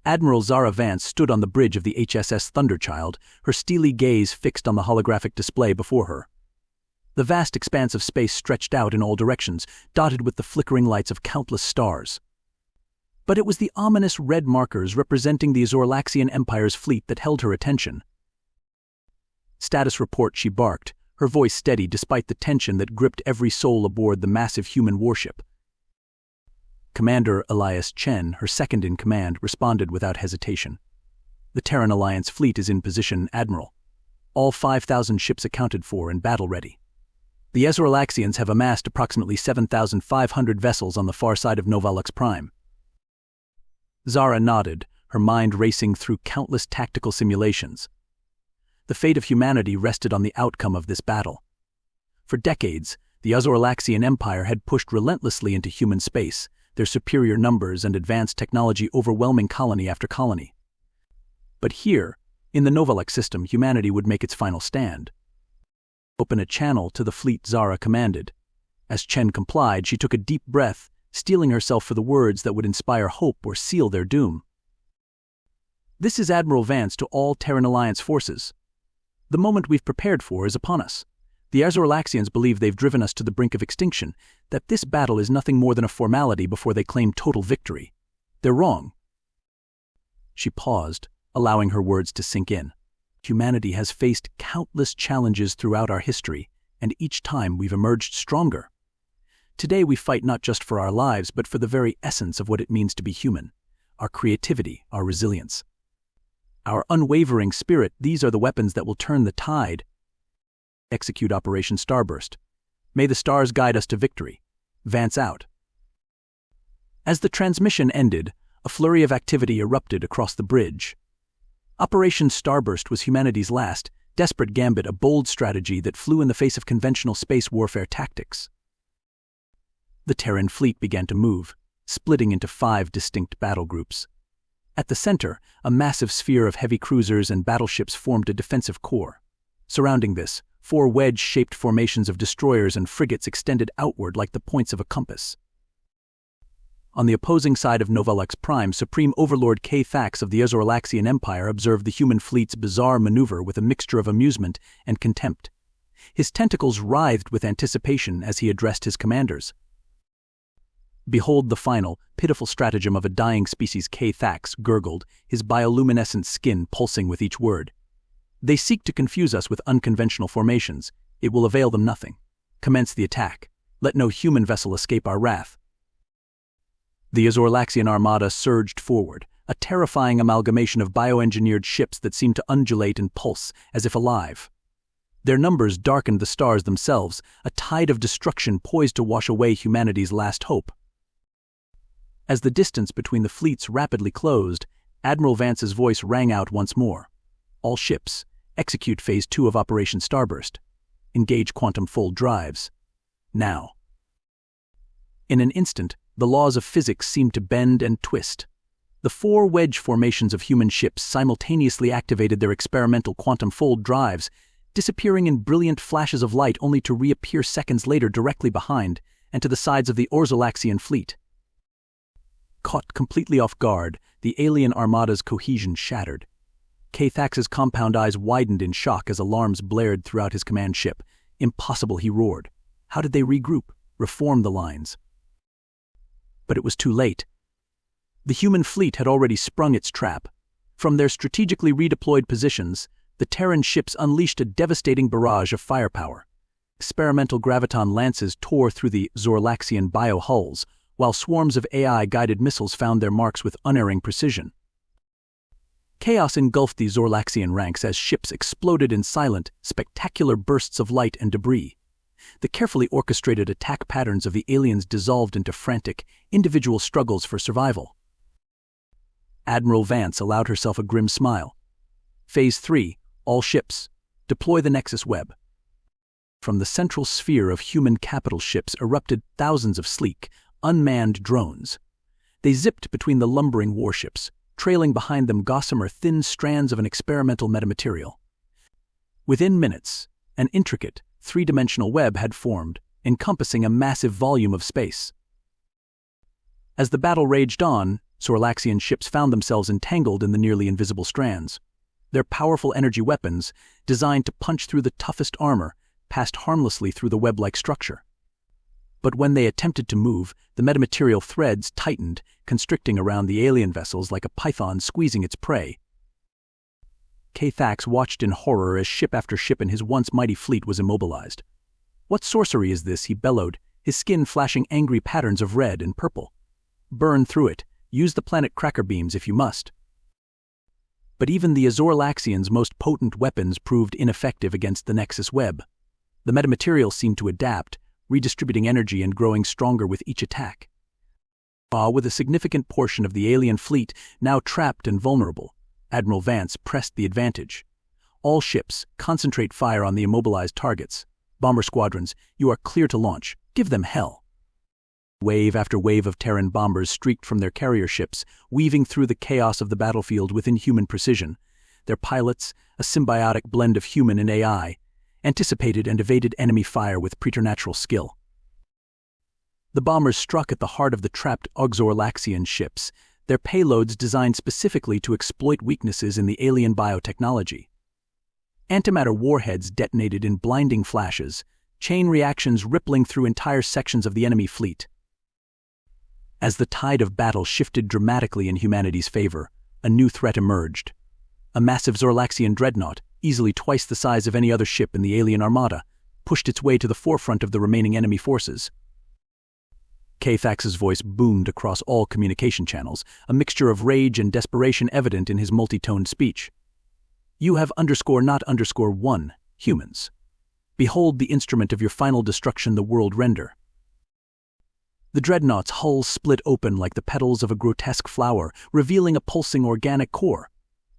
Admiral Zara Vance stood on the bridge of the HSS Thunderchild, her steely gaze fixed on the holographic display before her. The vast expanse of space stretched out in all directions, dotted with the flickering lights of countless stars. But it was the ominous red markers representing the Xorlaxian Empire's fleet that held her attention. "Status report," she barked, her voice steady despite the tension that gripped every soul aboard the massive human warship. Commander Elias Chen, her second-in-command, responded without hesitation. "The Terran Alliance fleet is in position, Admiral. All 5,000 ships accounted for and battle-ready. The Xorlaxians have amassed approximately 7,500 vessels on the far side of Novalux Prime." Zara nodded, her mind racing through countless tactical simulations. The fate of humanity rested on the outcome of this battle. For decades, the Xorlaxian Empire had pushed relentlessly into human space, their superior numbers and advanced technology overwhelming colony after colony. But here, in the Novalux system, humanity would make its final stand. "Open a channel to the fleet," Zara commanded. As Chen complied, she took a deep breath, steeling herself for the words that would inspire hope or seal their doom. "This is Admiral Vance to all Terran Alliance forces. The moment we've prepared for is upon us. The Xorlaxians believe they've driven us to the brink of extinction, that this battle is nothing more than a formality before they claim total victory. They're wrong." She paused, allowing her words to sink in. "Humanity has faced countless challenges throughout our history, and each time we've emerged stronger. Today we fight not just for our lives, but for the very essence of what it means to be human, our creativity, our resilience. Our unwavering spirit, these are the weapons that will turn the tide. Execute Operation Starburst. May the stars guide us to victory. Vance out." As the transmission ended, a flurry of activity erupted across the bridge. Operation Starburst was humanity's last, desperate gambit, a bold strategy that flew in the face of conventional space warfare tactics. The Terran fleet began to move, splitting into 5 distinct battle groups. At the center, a massive sphere of heavy cruisers and battleships formed a defensive core. Surrounding this, 4 wedge-shaped formations of destroyers and frigates extended outward like the points of a compass. On the opposing side of Novalux Prime, Supreme Overlord K-Thax of the Xorlaxian Empire observed the human fleet's bizarre maneuver with a mixture of amusement and contempt. His tentacles writhed with anticipation as he addressed his commanders. "Behold the final, pitiful stratagem of a dying species," K-Thax gurgled, his bioluminescent skin pulsing with each word. "They seek to confuse us with unconventional formations. It will avail them nothing. Commence the attack. Let no human vessel escape our wrath." The Xorlaxian armada surged forward, a terrifying amalgamation of bioengineered ships that seemed to undulate and pulse as if alive. Their numbers darkened the stars themselves, a tide of destruction poised to wash away humanity's last hope. As the distance between the fleets rapidly closed, Admiral Vance's voice rang out once more. "All ships, execute Phase 2 of Operation Starburst. Engage quantum fold drives. Now." In an instant, the laws of physics seemed to bend and twist. The 4 wedge formations of human ships simultaneously activated their experimental quantum fold drives, disappearing in brilliant flashes of light only to reappear seconds later directly behind and to the sides of the Xorlaxian fleet. Caught completely off guard, the alien armada's cohesion shattered. K-Thax's compound eyes widened in shock as alarms blared throughout his command ship. "Impossible," he roared. How did they regroup, reform the lines? But it was too late. The human fleet had already sprung its trap. From their strategically redeployed positions, the Terran ships unleashed a devastating barrage of firepower. Experimental graviton lances tore through the Xorlaxian biohulls, while swarms of AI-guided missiles found their marks with unerring precision. Chaos engulfed the Xorlaxian ranks as ships exploded in silent, spectacular bursts of light and debris. The carefully orchestrated attack patterns of the aliens dissolved into frantic, individual struggles for survival. Admiral Vance allowed herself a grim smile. "Phase 3, all ships, deploy the Nexus Web." From the central sphere of human capital ships erupted thousands of sleek, unmanned drones. They zipped between the lumbering warships, trailing behind them gossamer thin strands of an experimental metamaterial. Within minutes, an intricate, 3-dimensional web had formed, encompassing a massive volume of space. As the battle raged on, Xorlaxian ships found themselves entangled in the nearly invisible strands. Their powerful energy weapons, designed to punch through the toughest armor, passed harmlessly through the web-like structure. But when they attempted to move, the metamaterial threads tightened, constricting around the alien vessels like a python squeezing its prey. Xorlaxian watched in horror as ship after ship in his once mighty fleet was immobilized. "What sorcery is this?" he bellowed, his skin flashing angry patterns of red and purple. "Burn through it. Use the planet cracker beams if you must." But even the Xorlaxians' most potent weapons proved ineffective against the Nexus web. The metamaterial seemed to adapt, redistributing energy and growing stronger with each attack. With a significant portion of the alien fleet now trapped and vulnerable, Admiral Vance pressed the advantage. "All ships, concentrate fire on the immobilized targets. Bomber squadrons, you are clear to launch. Give them hell." Wave after wave of Terran bombers streaked from their carrier ships, weaving through the chaos of the battlefield with inhuman precision. Their pilots, a symbiotic blend of human and AI, anticipated and evaded enemy fire with preternatural skill. The bombers struck at the heart of the trapped Xorlaxian ships, their payloads designed specifically to exploit weaknesses in the alien biotechnology. Antimatter warheads detonated in blinding flashes, chain reactions rippling through entire sections of the enemy fleet. As the tide of battle shifted dramatically in humanity's favor, a new threat emerged. A massive Xorlaxian dreadnought, easily twice the size of any other ship in the alien armada, pushed its way to the forefront of the remaining enemy forces. Xorlaxian's voice boomed across all communication channels, a mixture of rage and desperation evident in his multi-toned speech. "You have _not_1 humans. Behold the instrument of your final destruction, the world render." The dreadnought's hull split open like the petals of a grotesque flower, revealing a pulsing organic core.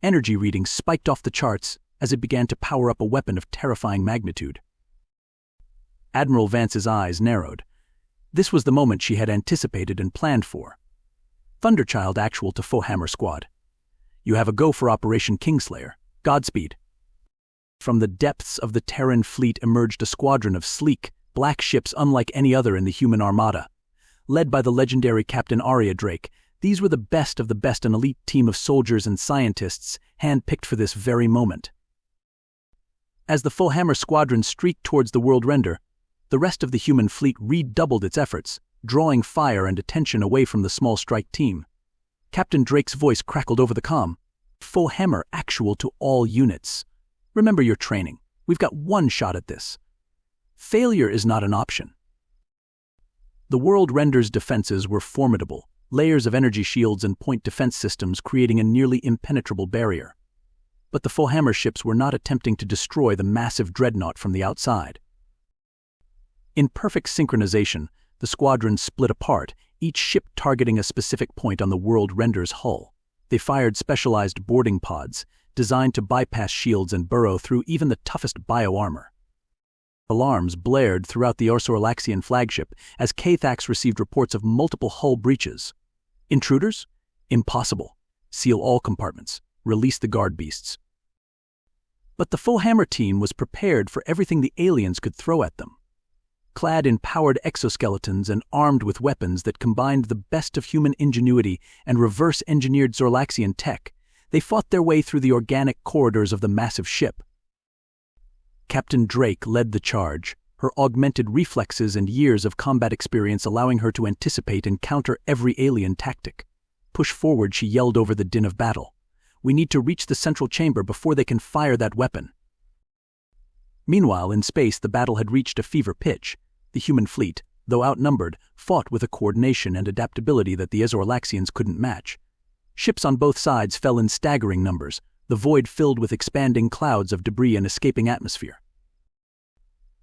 Energy readings spiked off the charts as it began to power up a weapon of terrifying magnitude. Admiral Vance's eyes narrowed. This was the moment she had anticipated and planned for. "Thunderchild actual to Foehammer Squad. You have a go for Operation Kingslayer. Godspeed." From the depths of the Terran fleet emerged a squadron of sleek, black ships unlike any other in the human armada. Led by the legendary Captain Arya Drake, these were the best of the best, an elite team of soldiers and scientists, hand-picked for this very moment. As the Foehammer squadron streaked towards the world render, the rest of the human fleet redoubled its efforts, drawing fire and attention away from the small strike team. Captain Drake's voice crackled over the comm. "Foehammer actual to all units. Remember your training. We've got one shot at this. Failure is not an option." The world render's defenses were formidable, layers of energy shields and point defense systems creating a nearly impenetrable barrier. But the Foehammer ships were not attempting to destroy the massive dreadnought from the outside. In perfect synchronization, the squadron split apart, each ship targeting a specific point on the world render's hull. They fired specialized boarding pods, designed to bypass shields and burrow through even the toughest bioarmor. Alarms blared throughout the Xorlaxian flagship as Xorlaxian received reports of multiple hull breaches. Intruders? Impossible. Seal all compartments. Release the guard beasts. But the Foehammer team was prepared for everything the aliens could throw at them. Clad in powered exoskeletons and armed with weapons that combined the best of human ingenuity and reverse-engineered Xorlaxian tech, they fought their way through the organic corridors of the massive ship. Captain Drake led the charge, her augmented reflexes and years of combat experience allowing her to anticipate and counter every alien tactic. "Push forward," she yelled over the din of battle. "We need to reach the central chamber before they can fire that weapon." Meanwhile, in space, the battle had reached a fever pitch. The human fleet, though outnumbered, fought with a coordination and adaptability that the Xorlaxians couldn't match. Ships on both sides fell in staggering numbers, the void filled with expanding clouds of debris and escaping atmosphere.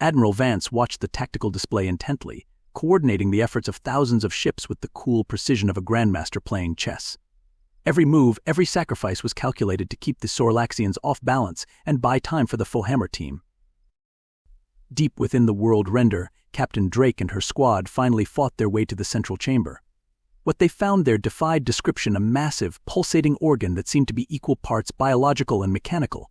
Admiral Vance watched the tactical display intently, coordinating the efforts of thousands of ships with the cool precision of a grandmaster playing chess. Every move, every sacrifice was calculated to keep the Xorlaxians off balance and buy time for the Foehammer team. Deep within the world render, Captain Drake and her squad finally fought their way to the central chamber. What they found there defied description, a massive, pulsating organ that seemed to be equal parts biological and mechanical.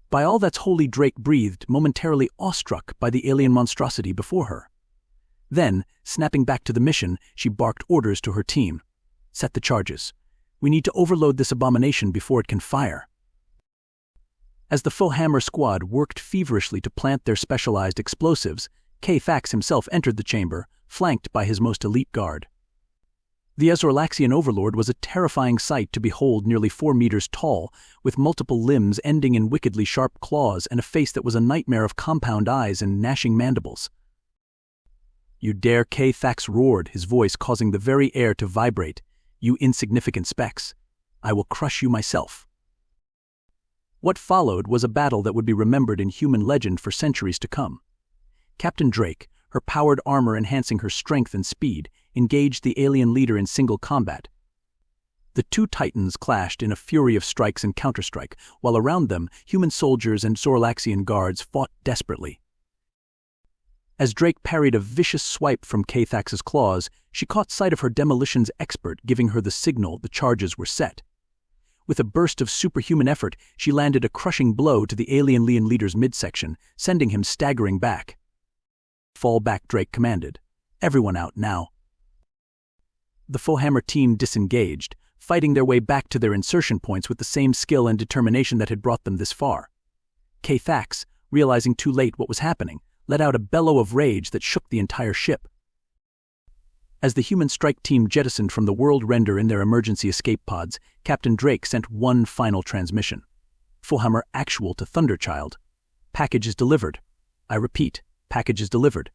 By all that's holy, Drake breathed, momentarily awestruck by the alien monstrosity before her. Then, snapping back to the mission, she barked orders to her team. Set the charges. We need to overload this abomination before it can fire. As the faux hammer squad worked feverishly to plant their specialized explosives, K-Thax himself entered the chamber, flanked by his most elite guard. The Xorlaxian overlord was a terrifying sight to behold, nearly 4 meters tall, with multiple limbs ending in wickedly sharp claws and a face that was a nightmare of compound eyes and gnashing mandibles. "You dare?" K-Thax roared, his voice causing the very air to vibrate. "You insignificant specks. I will crush you myself." What followed was a battle that would be remembered in human legend for centuries to come. Captain Drake, her powered armor enhancing her strength and speed, engaged the alien leader in single combat. The two titans clashed in a fury of strikes and counterstrike, while around them, human soldiers and Xorlaxian guards fought desperately. As Drake parried a vicious swipe from K-Thax's claws, she caught sight of her demolitions expert giving her the signal the charges were set. With a burst of superhuman effort, she landed a crushing blow to the alien leader's midsection, sending him staggering back. "Fall back," Drake commanded. "Everyone out now." The faux hammer team disengaged, fighting their way back to their insertion points with the same skill and determination that had brought them this far. K-Thax, realizing too late what was happening, let out a bellow of rage that shook the entire ship. As the human strike team jettisoned from the world render in their emergency escape pods, Captain Drake sent one final transmission. "Faux hammer actual to Thunderchild. Package is delivered. I repeat, package is delivered."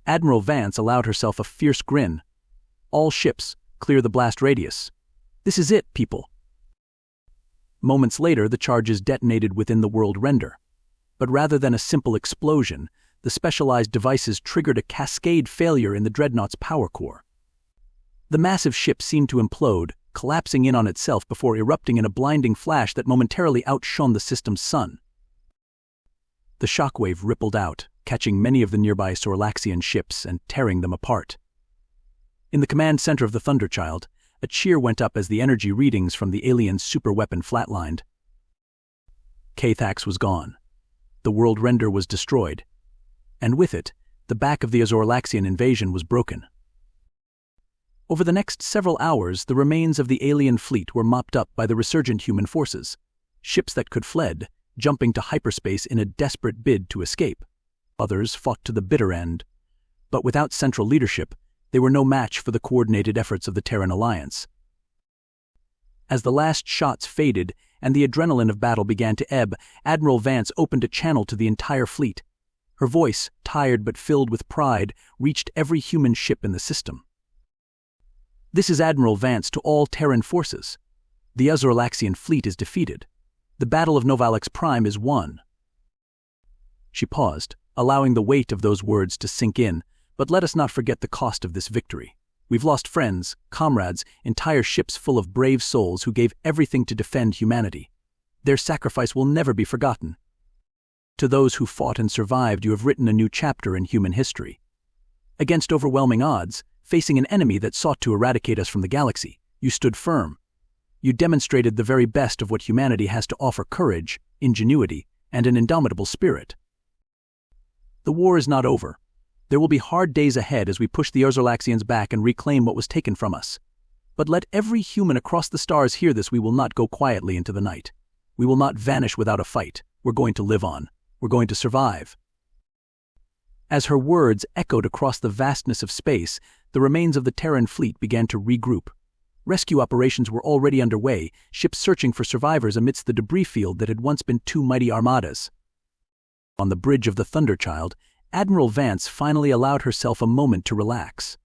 Admiral Vance allowed herself a fierce grin. "All ships, clear the blast radius. This is it, people." Moments later, the charges detonated within the world render. But rather than a simple explosion, the specialized devices triggered a cascade failure in the dreadnought's power core. The massive ship seemed to implode, collapsing in on itself before erupting in a blinding flash that momentarily outshone the system's sun. The shockwave rippled out, catching many of the nearby Xorlaxian ships and tearing them apart. In the command center of the Thunderchild, a cheer went up as the energy readings from the alien superweapon flatlined. K-Thax was gone. The world render was destroyed, and with it, the back of the Xorlaxian invasion was broken. Over the next several hours, the remains of the alien fleet were mopped up by the resurgent human forces. Ships that could fled, jumping to hyperspace in a desperate bid to escape. Others fought to the bitter end. But without central leadership, they were no match for the coordinated efforts of the Terran Alliance. As the last shots faded and the adrenaline of battle began to ebb, Admiral Vance opened a channel to the entire fleet. Her voice, tired but filled with pride, reached every human ship in the system. "This is Admiral Vance to all Terran forces. The Xorlaxian fleet is defeated. The Battle of Novalux Prime is won." She paused, allowing the weight of those words to sink in, but let us not forget the cost of this victory. We've lost friends, comrades, entire ships full of brave souls who gave everything to defend humanity. Their sacrifice will never be forgotten. To those who fought and survived, you have written a new chapter in human history. Against overwhelming odds, facing an enemy that sought to eradicate us from the galaxy, you stood firm. You demonstrated the very best of what humanity has to offer: courage, ingenuity, and an indomitable spirit. The war is not over. There will be hard days ahead as we push the Xorlaxians back and reclaim what was taken from us. But let every human across the stars hear this: we will not go quietly into the night. We will not vanish without a fight. We're going to live on. We're going to survive. As her words echoed across the vastness of space, the remains of the Terran fleet began to regroup. Rescue operations were already underway, ships searching for survivors amidst the debris field that had once been two mighty armadas. On the bridge of the Thunderchild, Admiral Vance finally allowed herself a moment to relax.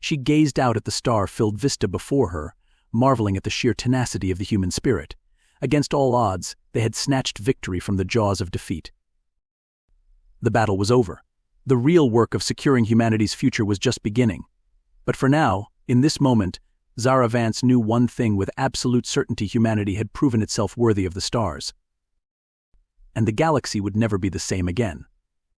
She gazed out at the star-filled vista before her, marveling at the sheer tenacity of the human spirit. Against all odds, they had snatched victory from the jaws of defeat. The battle was over. The real work of securing humanity's future was just beginning. But for now, in this moment, Zara Vance knew one thing with absolute certainty: humanity had proven itself worthy of the stars. And the galaxy would never be the same again.